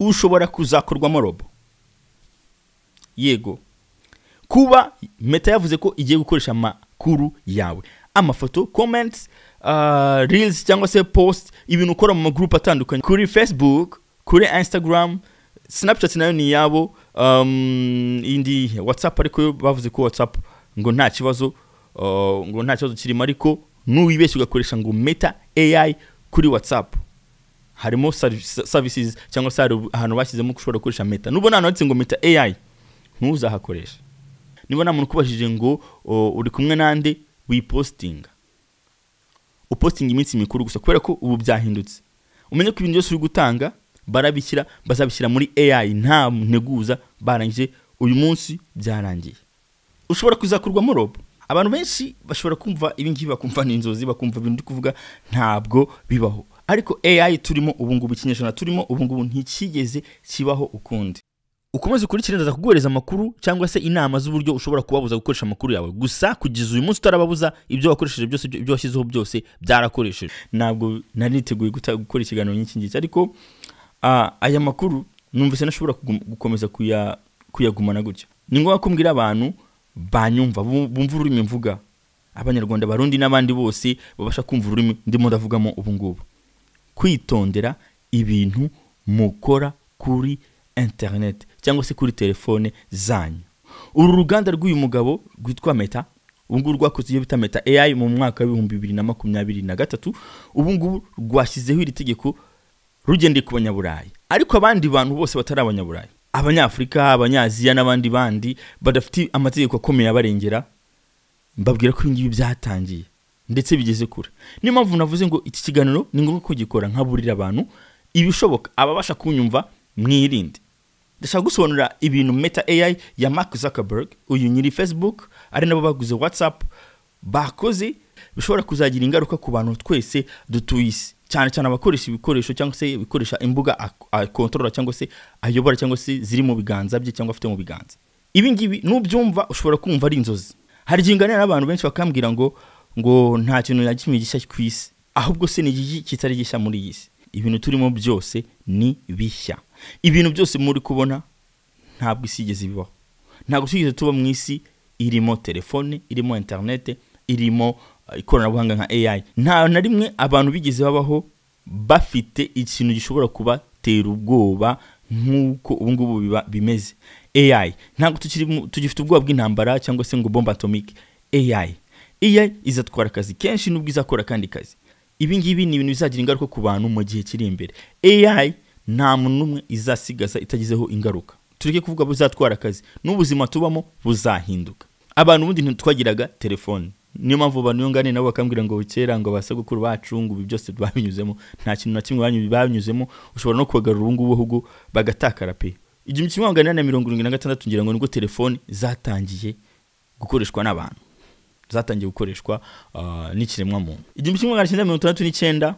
ushobora kuzakorwamo robo. Yego, kuba Meta yavuze ko igiye gukoresha amakuru yawe, amafoto, comments, reels cyangwa se post, ibintu ukora mu group atandukanye kuri Facebook, kuri Instagram, Snapchat nayo ni yabo, indi WhatsApp, ariko bavuze ko WhatsApp ngo nta kibazo, kirimo, ariko nuwibeshye ugakoresha ngo MetaAI kuri WhatsApp, harimo services cyangwa se ahantu bashyizemo ushobora gukoresha Meta. Nubona handitse ngo MetaAI, ntuzahakoresha. Niba nta muntu kubajije ngo uri kumwe nande wipostinga, upostinga iminsi mikuru gusa, kubera ko ubu byahindutse. Umenye ko ibintu byose uri gutanga bazabishyira muri AI, nta nteguza, barangije uyu munsi byarangiye. Ushobora kuzakorwamo robo. Abantu benshi bashobora kumva ibingibi, bakumva n'inzozi, bakumva ibintu ndi kuvuga ntabwo bibaho, ariko AI turimo ubu ngubu, ikinyejana turimo ubu ngubu ntikigeze kibaho ukundi. Ukomeze ukurikirana kuguhereza amakuru cyangwa se inama z'uburyo ushobora kubabuza gukoresha amakuru yawe. Gusa kugeza uyu munsi utarababuza, ibyo wakoresheje byose, ibyo washyizeho byose byarakoresheje. Ntabwo nari niteguye gukora ikiganiro nyinshi ngiki, ariko aya makuru numvise nashobora gukomeza kuyagumana gutya. Ni ngombwa kumbwira abantu banyumva, bumva ururimi mvuga, Abanyarwanda, Barundi n'abandi bose babasha kumva ururimi ndimo ndavugamo ubu ngubu, kwitondera ibintu mukora kuri internet cyangwa se kuri telefone zanyu. Uru ruganda rw'uyu mugabo rwitwa Meta, ubu ngubu rwakoze iyo bita MetaAI mu mwaka wa 2023, ubu ngubu rwashyizeho iri tegeko rugendeye ku Banyaburayi, ariko abandi bantu bose batari Abanyaburayi, Abanyafrika, Abanyaziya n'abandi bandi badafite amategeko akomeye abarengera, mbabwira ko ibingibi byatangiye ndetse bigeze kure. Niyo mpamvu navuze ngo iki kiganiro ni ngombwa ko gikora, nkaburira abantu ibishoboka, ababasha kunyumva mwirinde. Ndashaka gusobanura ibintu MetaAI ya Mark Zuckerberg, uyu nyiri Facebook, ari nabo baguze WhatsApp, bakoze bishobora kuzagira ingaruka ku bantu twese dutuye isi, cyane cyane abakoresha ibikoresho cyangwa se bikoresha imbuga controller cyangwa se ayobora cyangwa se ziri mu biganza bye cyangwa afite mu biganza. Ibi ngibi nubyumva ushobora kumva ari inzozi. Hari jingana n'abantu benshi bakambwira ngo nta kintu na kimwe gishya ku isi, ahubwo se ni iki kitari gishya muri iyi isi? Ibintu turimo byose ni bishya. Ibintu byose muri kubona ntabwo isigeze bibaho. Ntabwo sigeze tuba mu isi irimo telefone, irimo internet, irimo ikoranabuhanga nka AI. Nta na rimwe abantu bigeze babaho bafite ikintu gishobora kubatera ubwoba nk'uko ubu ngubu bimeze. AI ntabwo tugifite ubwoba bw'intambara cyangwa se ngo bombe atomique. AI izatwara akazi kenshi nubwo izakora kandi kazi. Ibi ngibi ni ibintu bizagira ingaruka ku bantu mu gihe kiri imbere. AI nta muntu numwe izasigaza itagizeho ingaruka. Tureke kuvuga buzatwara akazi, n'ubuzima tubamo buzahinduka. Abantu bundi ntitwagiraga telefone, niyo mpamvu abantu yongane nabo bakambwira ngo kera ngo basagukuru bacu ngo ibi byose babinyuzemo, nta kintu na kimwe banyuzemo. Ushobora no kubagarura ubu ngubu bagatakara pe. Igihumbi kimwe magana inani na 76 ngira ngo nibwo telefone zatangiye gukoreshwa n'abantu, zatangiye gukoreshwa n'ikiremwa muntu. Igihumbi kimwe magana 1969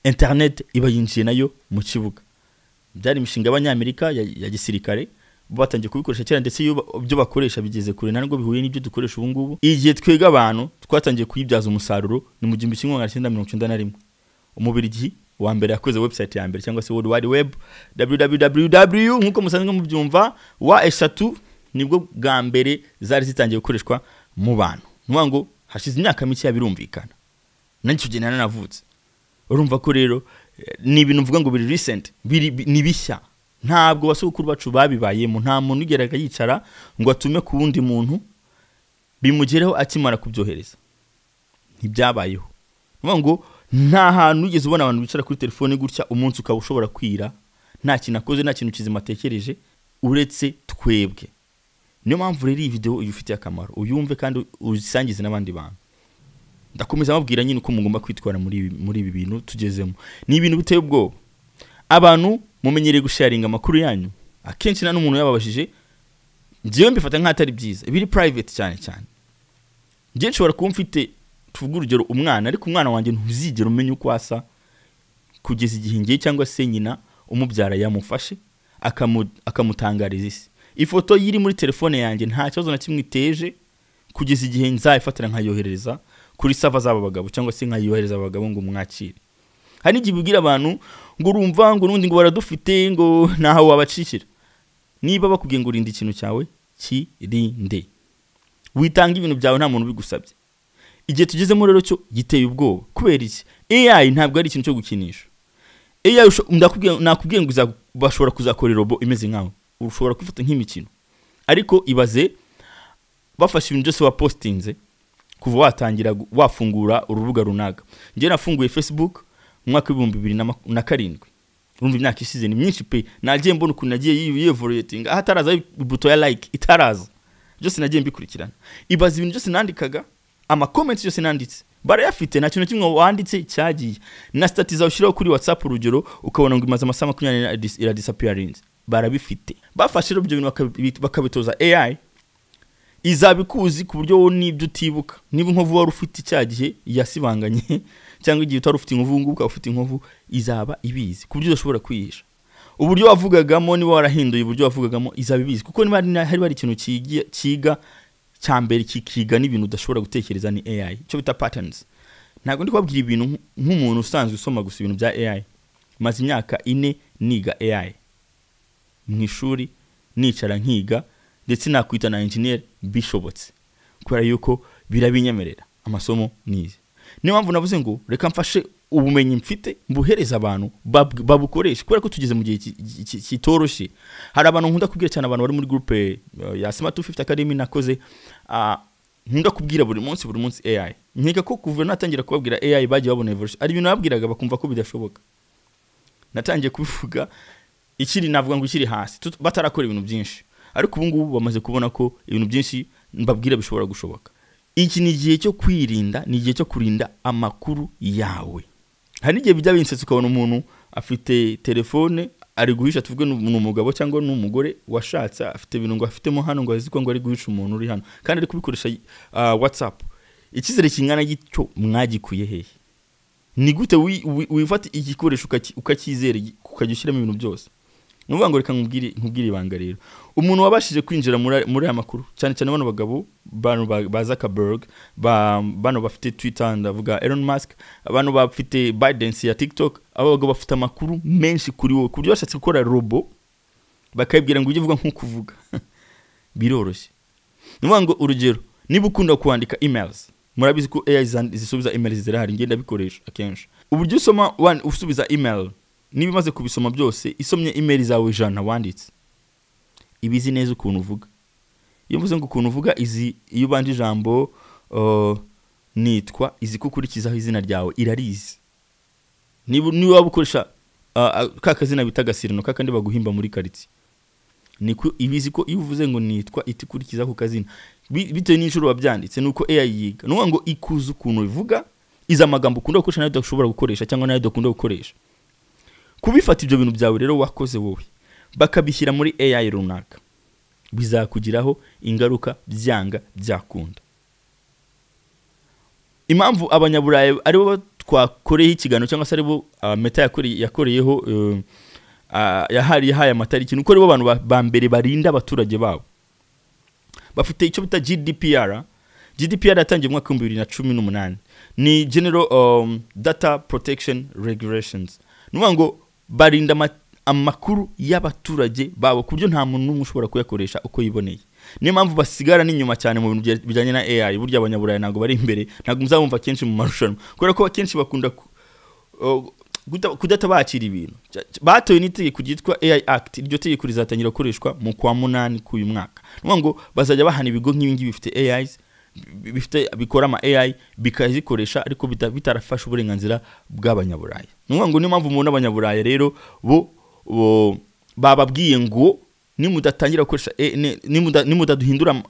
internet iba yinjiye nayo mu kibuga. Byari imishinga y'Abanyamerika ya gisirikare, batangiye kubikoresha cyane, ndetse ibyo bakoresha bigeze kure ntabwo bihuye n'ibyo dukoresha ubu ngubu. Igihe twega abantu twatangiye kuyibyaza umusaruro ni mu 1991. Umubirigi wa mbere yakoze website ya mbere cyangwa se World Wide Web, www nkuko musanzwe mubyumva, wa eshatu nibwo bwa mbere zari zitangiye gukoreshwa mu bantu. Nuvuga ngo hashize imyaka mike yabirumvikana, nanjye ugena navutse. Urumva ko rero ni ibintu mvuga ngo biri recent, ni bishya. Ntabwo basukuru bacu babibayemo, nta muntu ugeraga yicara ngo atume ku wundi muntu bimugereho akimara kubyohereza. Ntibyabayeho. Nuvuga ngo nta hantu ugeze ubona abantu bicara kuri telefone gutya umunsi ukaba ushobora kwira nta kintu akoze, nta kintu kizima atekereje uretse twebwe. Niyo mpamvu rero iyi video uyifitiye akamaro, uyumve kandi uzisangize n'abandi bantu. Ndakomeza mabwira nyine uko mugomba kwitwara muri ibi bintu tugezemo. Ni ibintu biteye ubwoba. Abantu mumenyereye gusharinga amakuru yanyu, akenshi na n'umuntu yababashije, ngiye mbifata nk'atari byiza, biri private cyane cyane. Ngiye nshobora kuba mfite tuvuga urugero umwana, ariko umwana wanjye ntuzigera umenya uko asa kugeza igihe ngiye cyangwa se nyina umubyara yamufashe akamutangariza isi. Ifoto yiri muri telefone yanjye nta kibazo na kimwe iteje kugeza igihe nzayifatira nkayohereza kuri sava z'aba bagabo cyangwa se nkayohereza abagabo ngo mwakire. hari igihe ubwira abantu ngo urumva ngo nundi ngo baradufite ngo naho wabacishira. Niba bakubwiye ngo urinde ikintu cyawe kirinde, witanga ibintu byawe nta muntu bigusabye. Igihe tugezemo rero cyo giteye ubwoba. Kubera iki? AI ntabwo ari ikintu cyo gukinisha. AI nakubwiye ngo bashobora kuzakora robo imeze nkaho ushobora kwifata nk'imikino, ariko ibaze bafashe ibintu byose wapostinze kuva watangira wafungura urubuga runaka. Ngiye nafunguye Facebook mu mwaka wa 2007. Urumva imyaka ishize ni myinshi pe. Nagiye mbona ukuntu nagiye yevoluting, ahataraza ibuto ya like itaraza, byose nagiye mbikurikirana. Ibaze ibintu byose nandikaga, ama comments byose nanditse barayafite, nta kintu kimwe wanditse cyagiye. Na status zawushiraho kuri WhatsApp urugero ukabona ngo imaze amasaha 20 ira disappearing, barabifite. Bafashe ibyo bintu bakabitoza AI, izabikuzi ku buryo n'ibyo utibuka. Niba inkovu wari ufite icyagihe yasibanganye cyangwa igihe utari ufite inkovu nguka ufite inkovu, izaba ibizi ku buryo udashobora kwihisha. Uburyo wavugagamo niba warahinduye uburyo wavugagamo izaba ibizi, kuko niba hari ikintu kiga cyambere kikiga n'ibintu udashobora gutekereza ni AI, cyo bita patterns. Ntago ndi kubabwira ibintu nk'umuntu usanzwe usoma gusa ibintu bya AI. Maze imyaka 4 niga AI mu ishuri, nicara nkiga ndetse nakwita na engineer bishobotse, kubera yuko birabinyemerera amasomo nize. Niyo mpamvu navuze ngo reka mfashe ubumenyi mfite mbuhereza abantu babukoresha, kubera ko tugeze mu gihe kitoroshye. Hari abantu nkunda kubwira cyane, abantu bari muri groupe ya Smart 250 Academy nakoze, nkunda kubwira buri munsi AI. Nkeka ko kuva natangira kubabwira AI bagiye babona evolution, ari ibintu nababwiraga bakumva ko bidashoboka. Natangiye kubivuga ikiri navuga ngo ikiri hasi batarakora ibintu byinshi, ariko ubu ngubu bamaze kubona ko ibintu byinshi mbabwira bishobora gushoboka. Iki ni igihe cyo kwirinda, ni igihe cyo kurinda amakuru yawe. Hari igihe bijya binsetsa ukabona umuntu afite telefone ari guhisha, tuvuge n'umugabo cyangwa n'umugore washatse afite ibintu ngo afitemo hano ngo aziko ngo ari guhisha umuntu uri hano, kandi ari kubikoresha WhatsApp. Ikizere kingana gityo mwagikuye hehe? Ni gute wifata igikoresho ukakizera ukajyushyiramo ibintu byose? Nuvuga ngo reka nkubwire ibanga rero. Umuntu wabashije kwinjira muri aya makuru, cyane cyane bano bagabo ba Zuckerberg, bano bafite Twitter, ndavuga Elon Musk, bano bafite Biden ya TikTok, abo bagabo bafite amakuru menshi kuri wowe, kubyo bashatse gukora robo bakayibwira ngo ujye uvuga nk'ukuvuga. Biroroshye. Nuvuga ngo urugero, niba ukunda kwandika emails, murabizi ko AI zisubiza emails zirahari, ngenda bikoresha akenshi. Uburyo usoma usubiza email, niba imaze kubisoma byose, isomye email zawe 100 wanditse, ibizi neza ukuntu uvuga. Iyo mvuze ngo ukuntu uvuga, izi iyo banje ijambo nitwa, izi kukurikizaho izina ryawe irarizi. Niba wabukoresha kakazina bita gasirino kakandi baguhimba muri quartier, niko ibizi ko iyo uvuze ngo nitwa itikurikiza ku kazina bitewe n'inshuro wabyanditse, nuko AI yiga. Nuvuga ngo ikuza ukuntu bivuga, iza amagambo ukunda gukoresha nayo udashobora gukoresha cyangwa nayo udakunda gukoresha. Kubifata ibyo bintu byawe rero wakoze wowe bakabishyira muri AI runaka, bizakugiraho ingaruka byanga byakunda. Impamvu abanyaburayi aribo twakoreye ikiganiro cyangwa se aribo Meta yakoreyeho yahaye amatariki, nuko aribo abantu ba mbere barinda abaturage babo. Bafite icyo bita GDPR. GDPR yatangiye mu mwaka wa 2018, ni General Data Protection Regulations. Nuvuga ngo barinda amakuru y'abaturage babo kubyo nta muntu n'umwe ushobora kuyakoresha uko yiboneye. Niyo mpamvu basigara n'inyuma cyane mu bintu bijyanye na AI. Burya abanyaburayi ntago bari imbere, ntago muzabumva kenshi mu marushanwa, kubera ko akenshi bakunda kudatabakira ibintu. Batoye n'itegeko ryitwa AI Act, iryo tegeko rizatangira gukoreshwa mu kwa 8 k'uyu mwaka. Nuvuga ngo bazajya bahana ibigo nk'ibingi bifite AIs, bikora ama AI bikazikoresha, ariko bitarafasha uburenganzira bw'abanyaburayi. Nuvuga ngo niyo mpamvu umuntu abanyaburayi rero bo bababwiye ngo nimudatangira gukoresha nimudaduhindura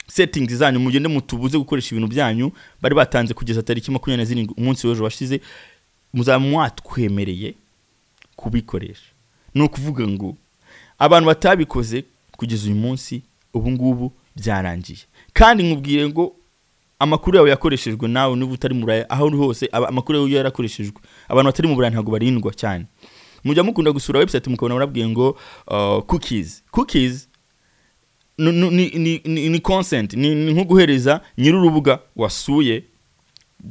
settings zanyu, mugende mutubuze gukoresha ibintu byanyu bari batanze kugeza tariki 27 umunsi w'ejo washize, muzamwatwemereye kubikoresha. No kuvuga ngo abantu batabikoze kugeza uyu munsi, ubu ngubu byarangiye. Kandi nkubwire ngo amakuru yawe yakoreshejwe nawe niba utari mu Burayi, aho hose amakuru yawe yarakoreshejwe. Abantu batari mu Burayi ntago barindwa cyane. Mujya mukunda gusura website mukabona barabwiye ngo cookies ni consent, ni nko guhereza nyirurubuga wasuye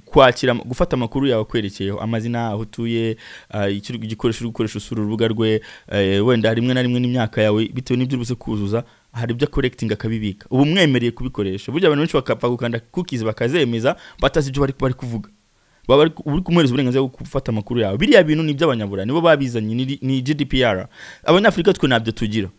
kwakira gufata amakuru yawe kwerekeyeho amazina aho utuye icyo gikoresho gukoresha usura urubuga rwe wenda rimwe na rimwe n'imyaka yawe bitewe n'ibyo uruse kuzuza hari ibyo collecting akabibika ubu mwemereye kubikoresha burya abantu benshi bakapfa gukanda cookies bakazemeza batazi ibyo bari kuvuga baba uri kumwereza uburenganzira bwo gufata amakuru yawe biriya bintu ni by'abanyabura nibo babizanye ni GDPR abanyafrika twe nabyo tugira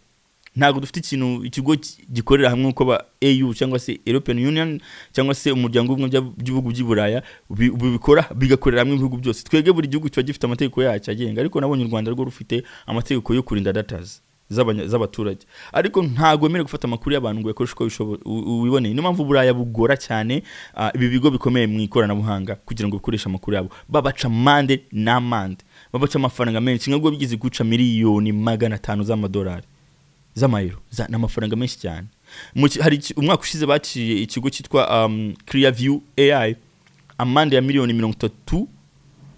ntago dufite ikintu ikigo gikorera hamwe uko ba EU cyangwa se European Union cyangwa se umuryango umwe by'ibihugu by'Iburaya bibikora bigakorera hamwe ibihugu byose twege buri gihugu cyo gifite amategeko yacyo agenga ariko nabonye u Rwanda rwo rufite amategeko yo kurinda data z'abaturage ariko ntago emere gufata amakuru y'abantu ngo yakoresha uko ubiboneye niyo mpamvu Buraya bugora cyane ibi bigo bikomeye mu ikoranabuhanga kugira ngo bikoreshe amakuru yabo babaca mande babaca amafaranga menshi nk'ubwo bigize guca miliyoni 500 z'amadolari z'amayero n'amafaranga menshi cyane hari umwaka ushize baciye ikigo cyitwa Clearview AI amande ya miliyoni 30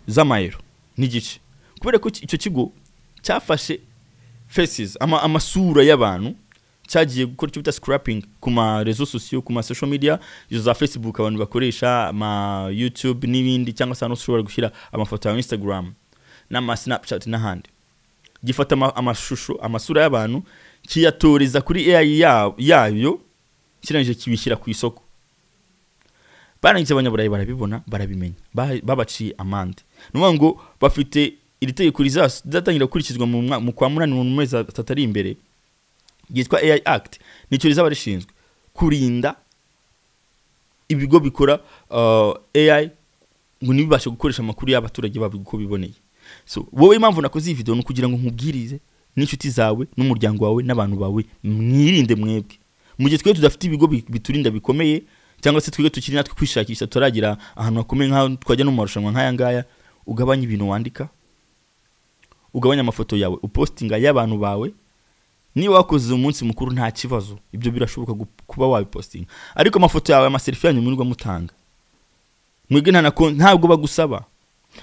z'amayero n'igice kubera ko icyo kigo cyafashe faces amasura y'abantu cyagiye gukora icyo bita scrapping ku ma réseaux sociaux ku ma social media za Facebook abantu bakoresha ma YouTube n'ibindi cyangwa se ushobora gushyira amafoto ya Instagram n'ama Snapchat n'ahandi gifata amashusho amasura y'abantu kiyatoreza kuri AI yayo kirangije kibishyira ku isoko barangije abanyaburayi barabibona barabimenya babaciye amande nuvuga ngo bafite iri tegeko rizatangira kurikizwa mu kwa munani mu mezi atari imbere yitwa AI Act nicyo rizaba rishinzwe kurinda ibigo bikora AI ngo nibibashe gukoresha amakuru y'abaturage babo uko biboneye so wowe impamvu nakoze iyi video no kugira ngo nkubwirize n'inshuti zawe n'umuryango wawe n'abantu bawe mwirinde mwebwe mu gihe twe tudafite ibigo biturinda bikomeye cyangwa se twige tukiri natwe kwishakisha turagira ahantu hakomeye nka twajya no mu marushanwa nk'aya ngaya ugabanya ibintu wandika ugabanya amafoto yawe upostinga y'abantu bawe niba wakoze umunsi mukuru nta kibazo ibyo birashoboka kuba wabipostinga ariko amafoto yawe amaselfie yanyu mwirwa mutanga mwige ntabwo bagusaba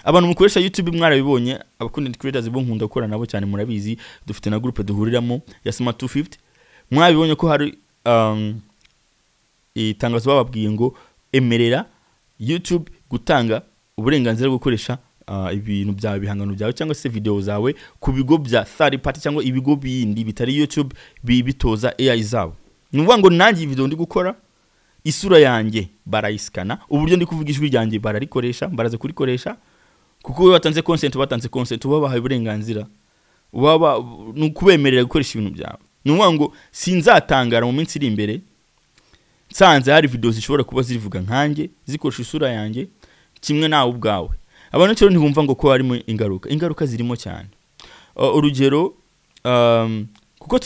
abantu mukoresha YouTube mwarabibonye aba content creators bo nkunda gukora nabo cyane murabizi dufite na groupe duhuriramo ya Smart 250 mwabibonye ko hari itangazo bababwiye ngo emerera YouTube gutanga uburenganzira bwo gukoresha ibintu byawe bihangano byawe cyangwa se video zawe ku bigo bya third party cyangwa ibigo bindi bitari YouTube bitoza AI zabo nuvuga ngo nanjye video ndi gukora isura yanjye barayiskana uburyo ndi kuvuga ijwi ryanjye bararikoresha baraze kurikoresha kuko watanze consent ubabahaye uburenganzira nukubemerera gukoresha ibintu byawe nuvuga ngo sinzatangara mu minsi iri imbere nsanze hari video zishobora kuba zirivuga nkanjye zikoresha isura yanjye kimwe nawe ubwawe abantu cyo ntibumva ngo ko harimo ingaruka zirimo cyane urugero kuko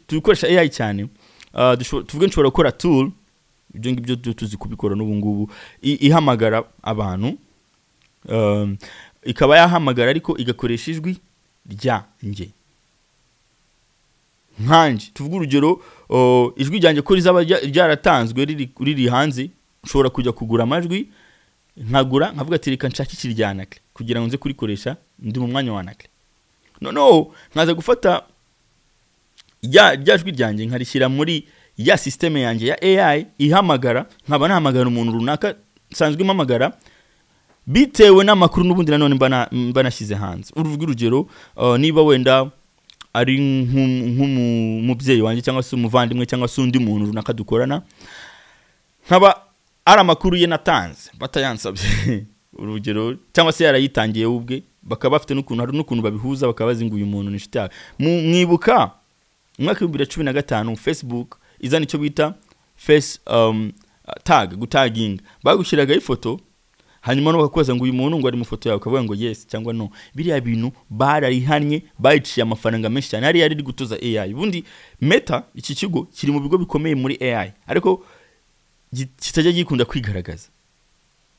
turikoresha AI cyane tuvuge nshobora gukora tool ibyo ngibyo tuzi kubikora n'ubu ngubu ihamagara abantu ikaba yahamagara ariko igakoresha ijwi ryanjye nkanje tuvuga urugero ijwi ryanjye ko rizaba ryaratanzwe riri hanze ushobora kujya kugura amajwi nkagura nkavuga ati reka nshaka ikiryana kugira ngo nze kurikoresha ndi mu mwanya wa nakle no nkaza gufata jwi ryanjye nkarishyira muri ya system yanjye ya AI ihamagara nkaba nahamagara umuntu runaka sanzwe impamagara bitewe n'amakuru n'ubundi nanone mbanashyize hanze uruvuga urugero niba wenda ari nk'umubyeyi wanjye cyangwa se umuvandimwe cyangwa se undi muntu runaka dukorana nkaba ari amakuru ye natanze batayansabye urugero cyangwa se yarayitangiye ubwe bakaba bafite n'ukuntu babihuza bakaba bazinguye umuntu n'inshuti yawe mwibuka mwaka 2015 Facebook izana icyo bita face gutagging bagushyiraga ifoto hanyuma no bakakoza ngo uyu muntu ngo ari mu foto yawe ukavuga ngo yes cyangwa no biriya bintu bararihanye bayiciye amafaranga menshi cyane hari yari gutoza AI bundi Meta iki kigo kiri mu bigo bikomeye muri AI ariko kitajya gikunda kwigaragaza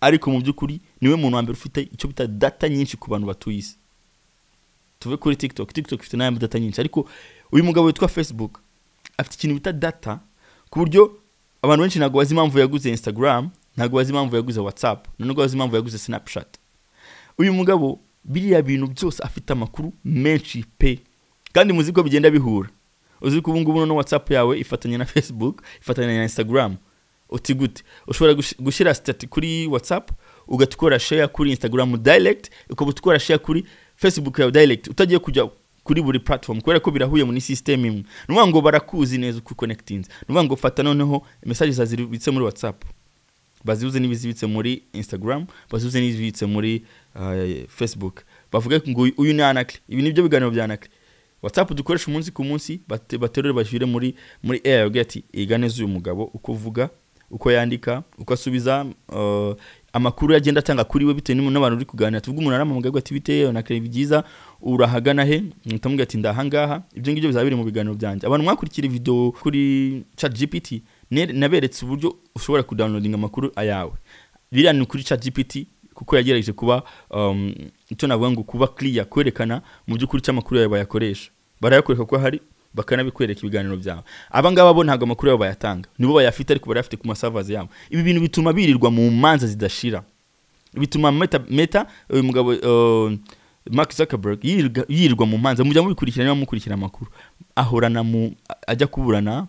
ariko mu byukuri niwe muntu wa mbere ufite icyo bita data nyinshi ku bantu batuye isi tuve kuri TikTok ifite nayo data nyinshi ariko uyu mugabo witwa Facebook afite ikintu bita data ku buryo abantu benshi ntago bazi impamvu yaguze Instagram ntago bazi impamvu yaguze WhatsApp ntago bazi impamvu yaguze Snapchat uyu mugabo biriya bintu byose afite amakuru menshi pe kandi muzi ko bigenda bihura uzi ko ubungubu no WhatsApp yawe ifatanya na Facebook ifatanya na Instagram utigute ushobora gushira stat kuri WhatsApp ugatukora share kuri Instagram direct, ukabutukora share kuri Facebook ya direct, utagiye kujya kuri buri platform kubera ko birahuye muri system imwe. Nuvuga ngo barakuzi neza uko connectinze. Nuvuga ngo fata noneho message zazibitse muri WhatsApp, baziuze n'ibizibitse muri Instagram, baziuze n'ibizibitse muri Facebook. Bavuga ngo uyu ni Anakli, ibi nibyo biganiro bya Anakli. WhatsApp dukoresha umunsi ku munsi, baterure bashyire muri AI ugati iganeze uyu mugabo uko uvuga, uko yandika, uko asubiza amakuru yagenda atanga kuri we bitewe n'abantu uri kuganira. Tuvuga umuntu aramamaga ati biteye Anakli byiza urahagana he, ntamubwira ati ndahangaha. Ibyo ngibyo bizabiri mu biganiro byanjye. Abantu mwakurikira video kuri ChatGPT naberetse uburyo ushobora kudownloadinga amakuru ayawe. Biriya ni kuri ChatGPT kuko yagerageje kuba icyo navuga ngo kuba clear, kwerekana mu by'ukuri cy'amakuru yawe bayakoresha. Barayakwereka ko hari bakanabikwereka ibiganiro byawe. Abangaba bo ntago amakuru yabo bayatanga, nibo bayafite ariko barafite ku servers yabo. Ibi bintu bituma birirwa mu manza zidashira. Bituma meta uyu mugabo Mark Zuckerberg yirirwa mu manza. Mujya mubikurikirana mukurikira amakuru, ahorana mu ajya kuburana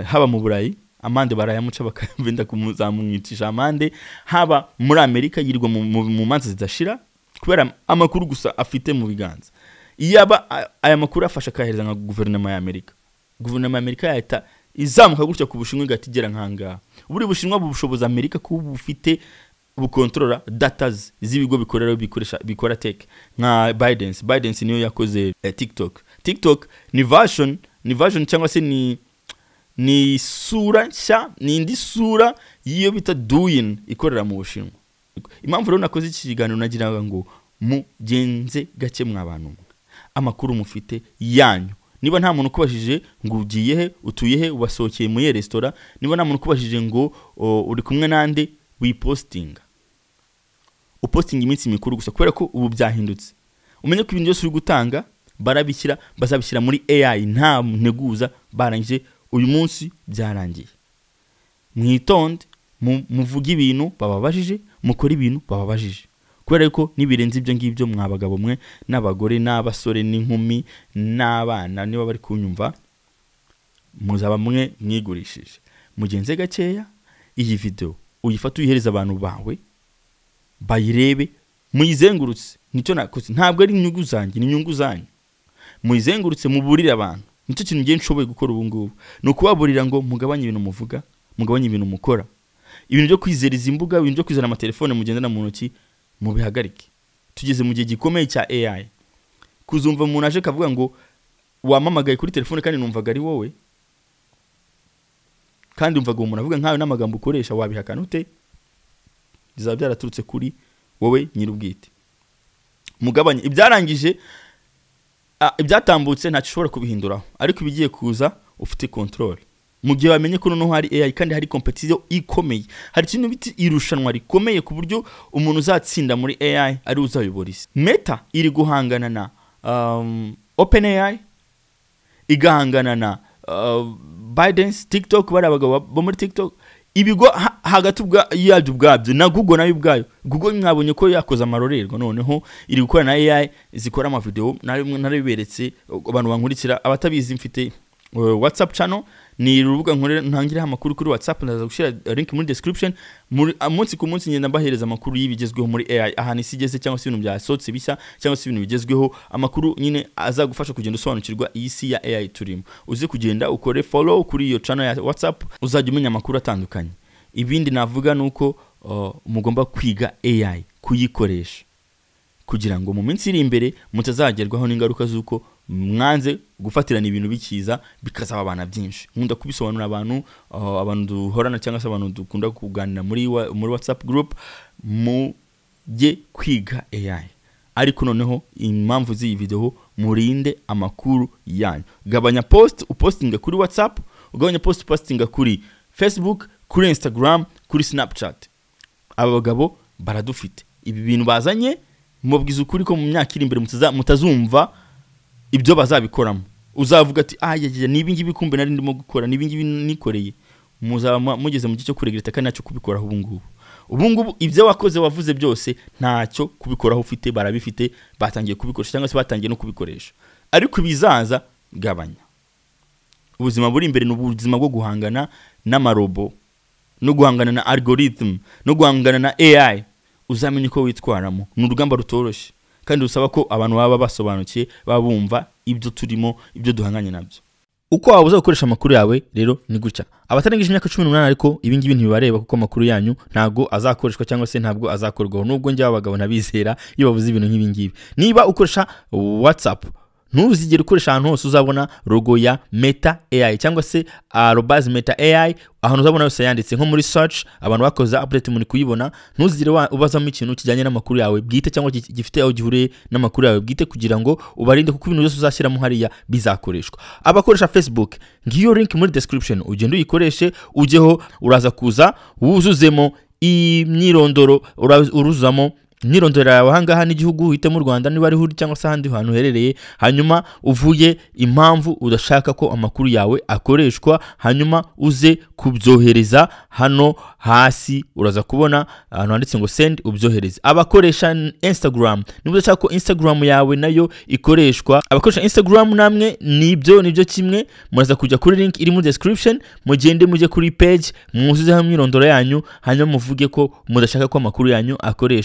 haba mu Burayi, amande barayamuca bakabenda kumuzamwicisha amande, haba muri Amerika yirirwa mu manza zidashira kubera amakuru gusa afite mu biganza. Iyaba aya makuru afasha kahereza nka guverinoma ya Amerika, guverinoma ya Amerika yahita izamuka gutya ku Bushinwa igatigera nkanga. Buri Bushinwa bushoboza Amerika kuba bufite bukontrola data z'ibigo bikorera bikora tech nka Biden niyo yakoze TikTok ni version cyangwa se ni sura nshya, ni indi sura yiyo bita Douyin ikorera mu Bushinwa. Impamvu rero nakoze iki kiganiro nagira ngo mugenze gake mwabantu amakuru mufite yanyu. Niba nta muntu kubashije ngo ugiye he, utuye he, ubasohokeye mu restaurant, niba nta muntu kubashije ngo uri kumwe nande, wipostinga. Upostinga iminsi mikuru gusa kubera ko ubu byahindutse. Umenye ko ibintu byose uri gutanga bazabishyira muri AI, nta nteguza, barangije uyu munsi byarangiye. Mwitonde muvuga ibintu bababajije, mukora ibintu bababajije. Kubera ko nibirenze ibyo ngibyo mwabagabo mwe n'abagore n'abasore n'inkumi n'abana niba bari kunyumva, muzaba mwe mwigurishije. Mugenze gakeya iyi video uyifata uyihereza abantu bawe bayirebe, muyizengurutse. Nicyo nakoze, ntabwo ari inyungu zanjye, ni inyungu zanyu. Muyizengurutse muburire abantu. Nicyo kintu ngiye nshoboye gukora ubu ngubu, no kubaburira ngo mugabanye ibintu muvuga, mugabanye ibintu mukora. Ibintu byo kwizeriza imbuga, ibintu byo kwizana amatelefone mugendana mu ntoki mubihagarike. Tugeze mu gihe gikomeye cya AI. Kuzumva umuntu aje kavuga ngo wamamagaye kuri telefone kandi numvaga ari wowe, kandi umvaga umuntu avuga nkawe n'amagambo ukoresha, wabihakana ute? Bizaba byaraturutse kuri wowe nyirubwite. Mugabanye ibyarangije, ibyatambutse ntacyo ushobora kubihinduraho, ariko ibigiye kuza ufite control. Mu gihe wamenye ko noneho hari AI kandi hari competition ikomeye, hari ikintu biti irushanwa rikomeye ku buryo umuntu uzatsinda muri AI ari uzayobora isi. Meta iri guhangana na OpenAI, igahangana na Biden's TikTok, bari abagabo bo muri TikTok. Ibigo hagati ubwabyo na Google nayo ubwayo. Google mwabonye ko yakoze amarorerwa, noneho iri gukora na AI zikora ama video. Narabiberetse abantu bankurikira, abatabizi mfite WhatsApp channel, ni rubuga ntangira amakuru kuri WhatsApp, ndaza gushira link muri description. Umunsi ku munsi ngenda mbahereza amakuru y'ibigezweho muri AI, aha nisigeze cyangwa se ibintu byasohotse bishya cyangwa se ibintu bigezweho, amakuru nyine azagufasha kugenda usobanukirwa iyi si ya AI turimo. Uzi kugenda ukore follow kuri iyo channel ya WhatsApp, uzajya umenya amakuru atandukanye. Ibindi navuga nuko mugomba kwiga AI, kuyikoresha kugira ngo mu minsi iri imbere mutazagerwaho n'ingaruka z'uko mwanze gufatirana ibintu bikiza bikazaba abana byinshi. Nkunda kubisobanura abantu duhorana cyangwa se abantu dukunda kuganira muri WhatsApp group, mujye kwiga AI. Ariko noneho impamvu z'iyi video, murinde amakuru yanyu. Gabanya upostinga kuri WhatsApp, ugabanya postinga kuri Facebook, kuri Instagram, kuri Snapchat. Abagabo baradufite ibi bintu bazanye, mubwiza ukuri ko mu myaka iri imbere mutazumva ibyo bazabikoramo. Uzavuga ati nibi ngibi kumbe nari ndimo gukora, nibi ngibi nikoreye. Muzaba mugeze mu gice cyo kuregreta kandi nacyo kubikoraho ubu ngubu ibyo wakoze wavuze byose ntacyo kubikoraho ufite, barabifite, batangiye kubikoresha cyangwa se batangiye no kubikoresha. Ariko bizaza gabanya. Ubuzima buri imbere n'ubuzima bwo guhangana n'amarobo, no guhangana na algorithm, no guhangana na AI. uzamenye uko witwaramo. Ni urugamba rutoroshye kandi usaba ko abantu baba basobanukiye babumva ibyo turimo, ibyo duhanganye nabyo. Uko wabuza gukoresha amakuru yawe rero ni gutya. Abatarengeje imyaka 18 ariko ibi ngibi ntibibareba kuko amakuru yanyu ntago azakoreshwa cyangwa se ntabwo azakorwaho, nubwo njye abagabo nabizera iyo bavuze ibintu nk'ibi ngibi. Niba ukoresha WhatsApp, ntuzigere ukoresha ahantu hose uzabona logo ya MetaAI cyangwa se @MetaAI, ahantu uzabona yose yanditse nko muri search, abantu bakoze update muri kuyibona. Ntuzigere ubazamo ikintu kijyanye n'amakuru yawe bwite cyangwa gifite aho gihuriye n'amakuru yawe bwite, kugira ngo ubarinde kuko ibintu byose uzashyiramo hariya bizakoreshwa. Abakoresha Facebook, ngiyo link muri description, ugende uyikoreshe, ujyeho uraza kuza wuzuzemo imyirondoro, uruzamo imyirondoro yawe ahangaha n'igihugu uhite mu Rwanda niba ari huri cyangwa se ahandi hantu herereye, hanyuma uvuye impamvu udashaka ko amakuru yawe akoreshwa, hanyuma uze kubyohereza hano hasi. Uraza kubona ahantu handitse ngo send, ubyohereze. Abakoresha Instagram, niba udashaka ko Instagram yawe nayo ikoreshwa, abakoresha Instagram namwe nibyo kimwe, muraza kujya kuri link iri mu description, mugende mujye kuri page, mwuzuzeho imyirondoro yanyu, hanyuma muvuge ko mudashaka ko amakuru yanyu akoreshwa.